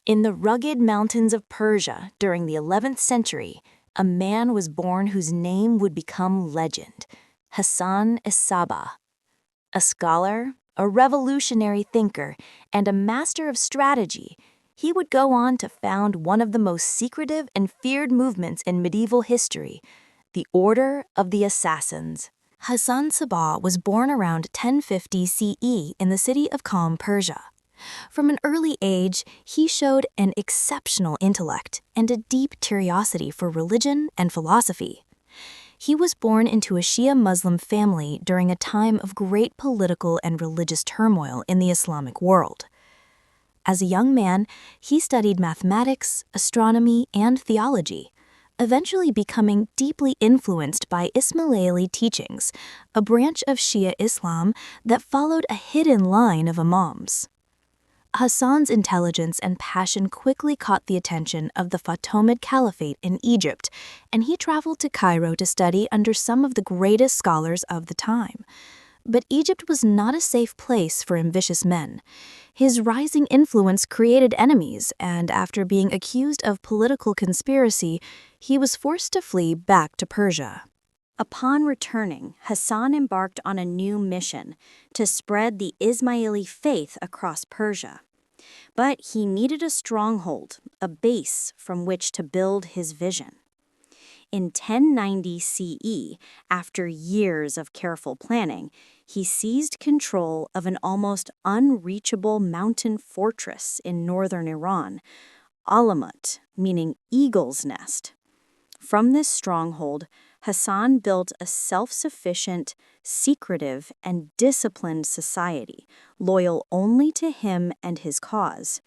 In the rugged mountains of Persia during the 11th century, a man was born whose name would become legend, Hassan-i Sabbah. A scholar, a revolutionary thinker, and a master of strategy, he would go on to found one of the most secretive and feared movements in medieval history, the Order of the Assassins. Hassan Sabbah was born around 1050 CE in the city of Qom, Persia. From an early age, he showed an exceptional intellect and a deep curiosity for religion and philosophy. He was born into a Shia Muslim family during a time of great political and religious turmoil in the Islamic world. As a young man, he studied mathematics, astronomy, and theology, eventually becoming deeply influenced by Ismaili teachings, a branch of Shia Islam that followed a hidden line of imams. Hassan's intelligence and passion quickly caught the attention of the Fatimid Caliphate in Egypt, and he traveled to Cairo to study under some of the greatest scholars of the time. But Egypt was not a safe place for ambitious men. His rising influence created enemies, and after being accused of political conspiracy, he was forced to flee back to Persia. Upon returning, Hassan embarked on a new mission to spread the Ismaili faith across Persia. But he needed a stronghold, a base from which to build his vision. In 1090 CE, after years of careful planning, he seized control of an almost unreachable mountain fortress in northern Iran, Alamut, meaning eagle's nest. From this stronghold, Hassan built a self-sufficient, secretive, and disciplined society, loyal only to him and his cause.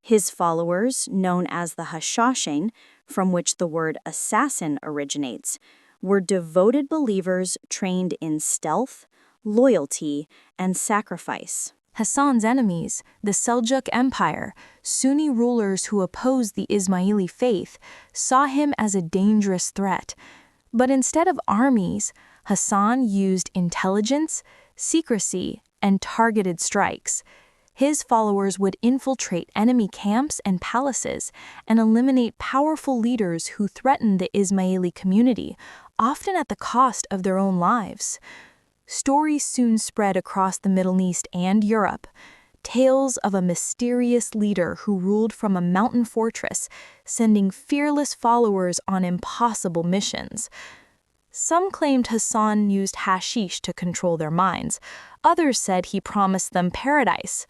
His followers, known as the Hashashin, from which the word assassin originates, were devoted believers trained in stealth, loyalty, and sacrifice. Hassan's enemies, the Seljuk Empire, Sunni rulers who opposed the Ismaili faith, saw him as a dangerous threat. But instead of armies, Hassan used intelligence, secrecy, and targeted strikes. His followers would infiltrate enemy camps and palaces and eliminate powerful leaders who threatened the Ismaili community, often at the cost of their own lives. Stories soon spread across the Middle East and Europe, tales of a mysterious leader who ruled from a mountain fortress, sending fearless followers on impossible missions. Some claimed Hassan used hashish to control their minds. Others said he promised them paradise.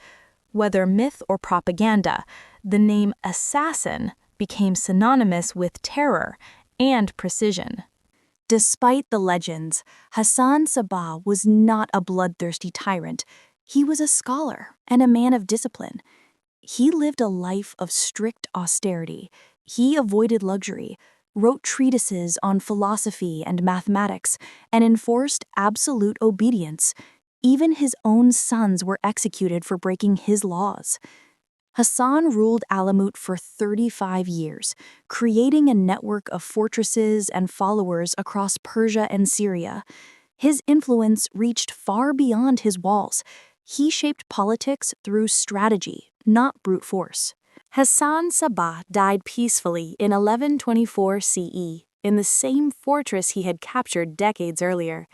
Whether myth or propaganda, the name assassin became synonymous with terror and precision. Despite the legends, Hassan Sabbah was not a bloodthirsty tyrant. He was a scholar and a man of discipline. He lived a life of strict austerity. He avoided luxury, wrote treatises on philosophy and mathematics, and enforced absolute obedience. Even his own sons were executed for breaking his laws. Hassan ruled Alamut for 35 years, creating a network of fortresses and followers across Persia and Syria. His influence reached far beyond his walls. He shaped politics through strategy, not brute force. Hassan Sabbah died peacefully in 1124 CE, in the same fortress he had captured decades earlier.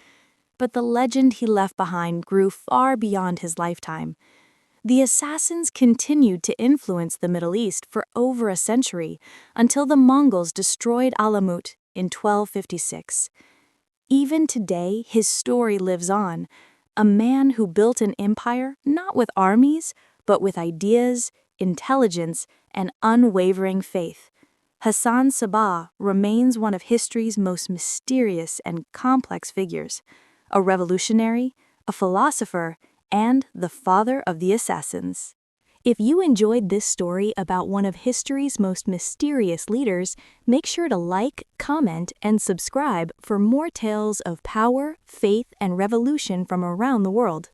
But the legend he left behind grew far beyond his lifetime. The assassins continued to influence the Middle East for over a century, until the Mongols destroyed Alamut in 1256. Even today, his story lives on, a man who built an empire not with armies, but with ideas, intelligence, and unwavering faith. Hassan Sabbah remains one of history's most mysterious and complex figures, a revolutionary, a philosopher, and the father of the assassins. If you enjoyed this story about one of history's most mysterious leaders, make sure to like, comment, and subscribe for more tales of power, faith, and revolution from around the world.